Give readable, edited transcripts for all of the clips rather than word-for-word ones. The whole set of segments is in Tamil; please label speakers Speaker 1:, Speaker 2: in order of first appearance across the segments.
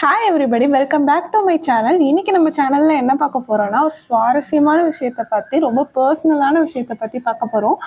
Speaker 1: Hi everybody, welcome back to my channel. இன்னைக்கு நம்ம சேனல்ல என்ன பார்க்க போறோம்னா, ஒரு சுவாரஸ்யமான விஷயத்தை பற்றி, ரொம்ப பர்சனலான விஷயத்தை பற்றி பார்க்க போகிறோம்.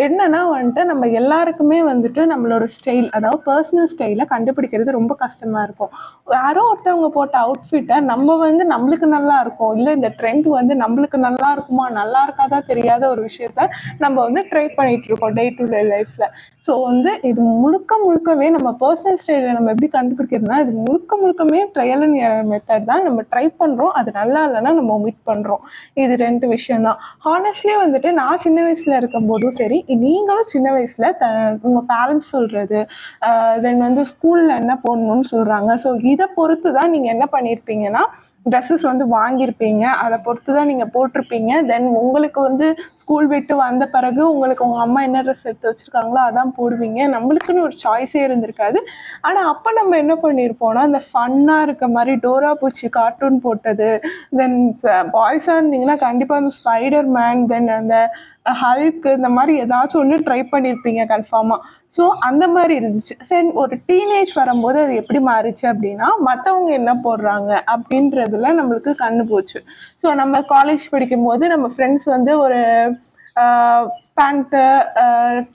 Speaker 1: என்னன்னா வந்துட்டு நம்ம எல்லாருக்குமே வந்துட்டு நம்மளோட ஸ்டைல், அதாவது பர்சனல் ஸ்டைலை கண்டுபிடிக்கிறது ரொம்ப கஷ்டமாக இருக்கும். யாரோ ஒருத்தவங்க போட்ட அவுட்ஃபிட்டை நம்ம வந்து நம்மளுக்கு நல்லா இருக்கும், இல்லை இந்த ட்ரெண்ட் வந்து நம்மளுக்கு நல்லா இருக்குமா நல்லா இருக்காதா தெரியாத ஒரு விஷயத்த நம்ம வந்து ட்ரை பண்ணிட்டு இருக்கோம் டே டு டே லைஃப்பில். ஸோ வந்து இது முழுக்கவே நம்ம பர்சனல் ஸ்டைலை நம்ம எப்படி கண்டுபிடிக்கிறதுனா, இது முழுக்கமே ட்ரையல் அண்ட் எரர் மெத்தட் தான். நம்ம ட்ரை பண்ணுறோம், அது நல்லா இல்லைன்னா நம்ம ஒமிட் பண்ணுறோம். இது 2 விஷயம் தான். ஹானஸ்ட்லி வந்துட்டு நான் சின்ன வயசில் இருக்கும்போதும் சரி, நீங்களும் சின்ன வயசில் உங்கள் பேரண்ட்ஸ் சொல்கிறது, தென் வந்து ஸ்கூலில் என்ன போடணும்னு சொல்கிறாங்க. ஸோ இதை பொறுத்து தான் நீங்கள் என்ன பண்ணியிருப்பீங்கன்னா, ட்ரெஸ்ஸஸ் வந்து வாங்கியிருப்பீங்க, அதை பொறுத்து தான் நீங்கள் போட்டிருப்பீங்க. தென் உங்களுக்கு வந்து ஸ்கூல் விட்டு வந்த பிறகு உங்களுக்கு உங்கள் அம்மா என்ன ட்ரெஸ் எடுத்து வச்சுருக்காங்களோ அதான் போடுவீங்க. நம்மளுக்குன்னு ஒரு சாய்ஸே இருந்திருக்காது. ஆனால் அப்போ நம்ம என்ன பண்ணியிருப்போம்னா, இந்த ஃபன்னாக இருக்க மாதிரி டோரா பூச்சி கார்ட்டூன் போட்டது, தென் பாய்ஸாக இருந்தீங்கன்னா கண்டிப்பாக அந்த ஸ்பைடர் மேன், தென் அந்த ஹல்க், இந்த மாதிரி ஏதாச்சும் ஒன்று ட்ரை பண்ணியிருப்பீங்க கன்ஃபார்மாக. ஸோ அந்த மாதிரி இருந்துச்சு. சரி, ஒரு டீனேஜ் வரும்போது அது எப்படி மாறிச்சு அப்படின்னா, மற்றவங்க என்ன போடுறாங்க அப்படின்றதுல நம்மளுக்கு கண்ணு போச்சு. ஸோ நம்ம காலேஜ் படிக்கும்போது நம்ம ஃப்ரெண்ட்ஸ் வந்து ஒரு பேண்ட்டு,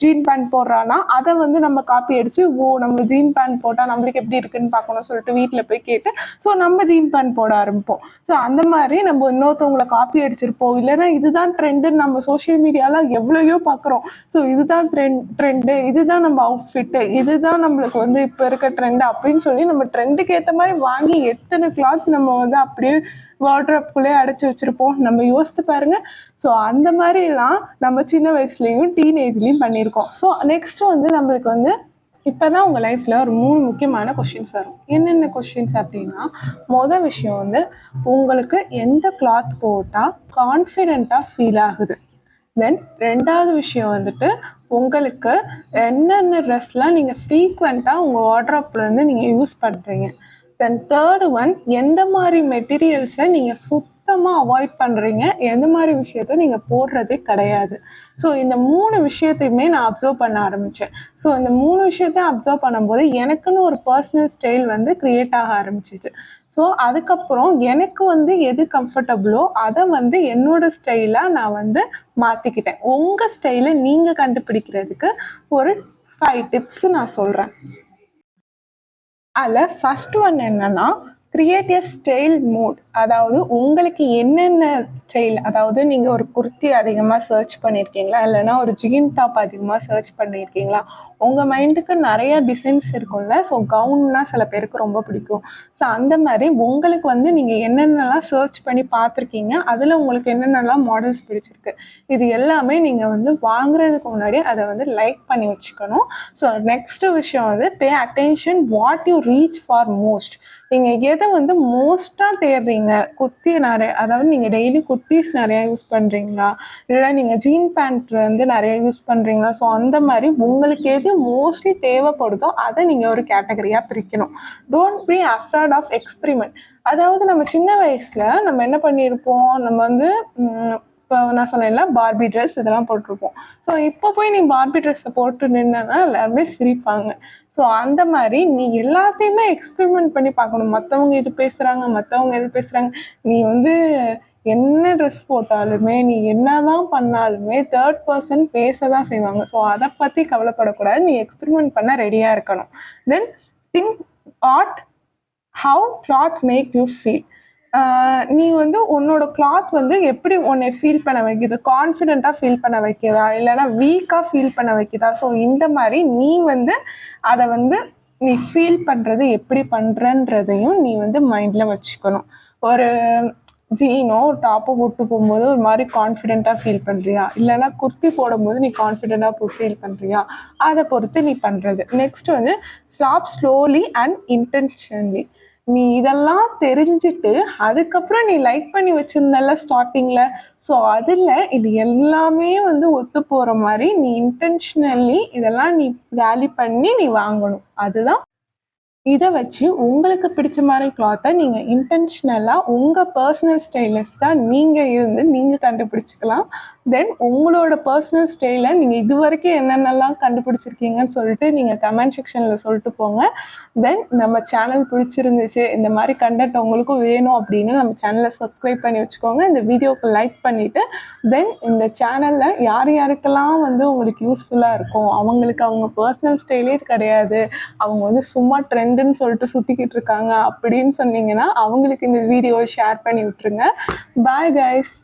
Speaker 1: ஜீன் பேண்ட் போடுறான்னா அதை வந்து நம்ம காப்பி அடித்து, நம்ம ஜீன் பேண்ட் போட்டால் நம்மளுக்கு எப்படி இருக்குன்னு பார்க்கணும்னு சொல்லிட்டு வீட்டில் போய் கேட்டு, ஸோ நம்ம ஜீன் பேண்ட் போட ஆரம்பிப்போம். ஸோ அந்த மாதிரி நம்ம இன்னொருத்தவங்களை காப்பி அடிச்சிருப்போம். இல்லைன்னா இதுதான் ட்ரெண்டுன்னு நம்ம சோஷியல் மீடியாவில் எவ்வளோயோ பார்க்குறோம். ஸோ இதுதான் ட்ரெண்டு, இதுதான் நம்ம அவுட்ஃபிட்டு, இதுதான் நம்மளுக்கு வந்து இப்போ இருக்க ட்ரெண்டு அப்படின்னு சொல்லி நம்ம ட்ரெண்டுக்கு ஏற்ற மாதிரி வாங்கி எத்தனை கிளாத்ஸ் நம்ம வந்து அப்படியே வார்ட்ரோப்குள்ளே அடைச்சி வச்சுருப்போம். நம்ம யோசித்து பாருங்கள். ஸோ அந்த மாதிரிலாம் நம்ம சின்ன வயசுலேயும் டீனேஜ்லேயும் பண்ணியிருக்கோம். ஸோ நெக்ஸ்ட் வந்து நம்மளுக்கு வந்து இப்போ தான் உங்கள் லைஃப்பில் ஒரு 3 முக்கியமான கொஷின்ஸ் வரும். என்னென்ன கொஷின்ஸ் அப்படின்னா, மொதல் விஷயம் வந்து உங்களுக்கு எந்த கிளாத் போட்டால் கான்ஃபிடெண்ட்டாக ஃபீல் ஆகுது. தென் 2வது விஷயம் வந்துட்டு, உங்களுக்கு என்னென்ன ட்ரெஸ்லாம் நீங்கள் ஃப்ரீக்வெண்ட்டாக உங்கள் வார்ட்ரோப்பில் வந்து நீங்கள் யூஸ் பண்ணுறீங்க. தென் 3rd ஒன், எந்த மாதிரி மெட்டீரியல்ஸை நீங்கள் சுத்தமாக அவாய்ட் பண்ணுறீங்க, எந்த மாதிரி விஷயத்த நீங்கள் போடுறதே கிடையாது. ஸோ இந்த 3 விஷயத்தையுமே நான் அப்சர்வ் பண்ண ஆரம்பித்தேன். ஸோ இந்த 3 விஷயத்தையும் அப்சர்வ் பண்ணும்போது எனக்குன்னு ஒரு பர்சனல் ஸ்டைல் வந்து க்ரியேட் ஆக ஆரம்பிச்சிச்சு. ஸோ அதுக்கப்புறம் எனக்கு வந்து எது கம்ஃபர்டபுளோ அதை வந்து என்னோட ஸ்டைலாக நான் வந்து மாற்றிக்கிட்டேன். உங்கள் ஸ்டைலை நீங்கள் கண்டுபிடிக்கிறதுக்கு ஒரு 5 டிப்ஸ் நான் சொல்கிறேன். அதில் ஃபர்ஸ்ட் ஒன் என்னன்னா, கிரியேட் எ ஸ்டைல் மோட். அதாவது உங்களுக்கு என்னென்ன ஸ்டைல், அதாவது நீங்கள் ஒரு குர்த்தி அதிகமாக சர்ச் பண்ணியிருக்கீங்களா, இல்லைனா ஒரு ஜீன் டாப் அதிகமாக சர்ச் பண்ணியிருக்கீங்களா, உங்கள் மைண்டுக்கு நிறைய டிசைன்ஸ் இருக்கும்ல. ஸோ கவுன்னா சில பேருக்கு ரொம்ப பிடிக்கும். ஸோ அந்த மாதிரி உங்களுக்கு வந்து நீங்கள் என்னென்னலாம் சர்ச் பண்ணி பார்த்துருக்கீங்க, அதில் உங்களுக்கு என்னென்னலாம் மாடல்ஸ் பிடிச்சிருக்கு, இது எல்லாமே நீங்கள் வந்து வாங்குறதுக்கு முன்னாடி அதை வந்து லைக் பண்ணி வச்சுக்கணும். ஸோ நெக்ஸ்ட்டு விஷயம் வந்து pay attention what you reach for most. நீங்கள் எதை வந்து மோஸ்ட்டாக தேடுறீங்க, குர்த்தி நிறைய, அதாவது நீங்கள் டெய்லி குர்த்திஸ் நிறையா யூஸ் பண்ணுறீங்களா, இல்லை நீங்கள் ஜீன் பேண்ட் வந்து நிறைய யூஸ் பண்ணுறீங்களா. ஸோ அந்த மாதிரி உங்களுக்கு எது மோஸ்ட்லி தேவைப்படுதோ அதை நீங்கள் ஒரு கேட்டகரியாக பிரிக்கணும். Don't be afraid of experiment. அதாவது நம்ம சின்ன வயசில் நம்ம என்ன பண்ணியிருப்போம், நம்ம வந்து இப்போ நான் சொன்னேன்ல பார்பி ட்ரெஸ் இதெல்லாம் போட்டிருப்போம். ஸோ இப்போ போய் நீ பார்பி ட்ரெஸ்ஸை போட்டு நின்னா எல்லாருமே சிரிப்பாங்க. ஸோ அந்த மாதிரி நீ எல்லாத்தையுமே எக்ஸ்பெரிமெண்ட் பண்ணி பார்க்கணும். மற்றவங்க இது பேசுகிறாங்க, மற்றவங்க இது பேசுகிறாங்க, நீ வந்து என்ன ட்ரெஸ் போட்டாலுமே, நீ என்னதான் பண்ணாலுமே 3rd பர்சன் பேச தான் செய்வாங்க. ஸோ அதை பற்றி கவலைப்படக்கூடாது. நீ எக்ஸ்பெரிமெண்ட் பண்ண ரெடியாக இருக்கணும். Then think what how cloth make you feel. நீ வந்து உன்னோட கிளாத் வந்து எப்படி உன்னை ஃபீல் பண்ண வைக்குது, கான்ஃபிடெண்ட்டாக ஃபீல் பண்ண வைக்கிறதா, இல்லைனா வீக்காக ஃபீல் பண்ண வைக்குதா. ஸோ இந்த மாதிரி நீ வந்து அதை வந்து நீ ஃபீல் பண்ணுறது எப்படி பண்ணுறன்றதையும் நீ வந்து மைண்டில் வச்சுக்கணும். ஒரு ஜீனோ டாப்போ போட்டு போகும்போது ஒரு மாதிரி கான்ஃபிடெண்ட்டாக ஃபீல் பண்ணுறியா, இல்லைனா குர்த்தி போடும்போது நீ கான்ஃபிடெண்ட்டாக ஃபீல் பண்ணுறியா, அதை பொறுத்து நீ பண்ணுறது. நெக்ஸ்ட் வந்து ஸ்டாப் ஸ்லோலி அண்ட் இன்டென்ஷனலி. நீ இதெல்லாம் தெரிஞ்சுட்டு அதுக்கப்புறம் நீ லைக் பண்ணி வச்சிருந்தல ஸ்டார்டிங்கில், ஸோ அதில் இது எல்லாமே வந்து ஒத்து போகிற மாதிரி நீ இன்டென்ஷனலி இதெல்லாம் நீ காலி பண்ணி நீ வாங்கணும். அதுதான். இதை வச்சு உங்களுக்கு பிடிச்ச மாதிரி கிளாத்தை நீங்கள் இன்டென்ஷனலாக உங்கள் பர்சனல் ஸ்டைலிஸ்டாக நீங்கள் இருந்து நீங்கள் கண்டுபிடிச்சிக்கலாம். தென் உங்களோட பர்சனல் ஸ்டைலை நீங்கள் இது வரைக்கும் என்னென்னலாம் கண்டுபிடிச்சிருக்கீங்கன்னு சொல்லிட்டு நீங்கள் கமெண்ட் செக்ஷனில் சொல்லிட்டு போங்க. தென் நம்ம சேனல் பிடிச்சிருந்துச்சு, இந்த மாதிரி கண்டென்ட் உங்களுக்கும் வேணும் அப்படின்னு நம்ம சேனலை சப்ஸ்கிரைப் பண்ணி வச்சுக்கோங்க. இந்த வீடியோக்கு லைக் பண்ணிவிட்டு தென் இந்த சேனலில் யார் யாருக்கெல்லாம் வந்து உங்களுக்கு யூஸ்ஃபுல்லாக இருக்கும், அவங்களுக்கு அவங்க பர்சனல் ஸ்டைலே கிடையாது, அவங்க வந்து சும்மா ட்ரெண்டுன்னு சொல்லிட்டு சுற்றிக்கிட்டு இருக்காங்க அப்படின்னு சொன்னீங்கன்னா அவங்களுக்கு இந்த வீடியோவை ஷேர் பண்ணி விட்டுருங்க. Bye guys.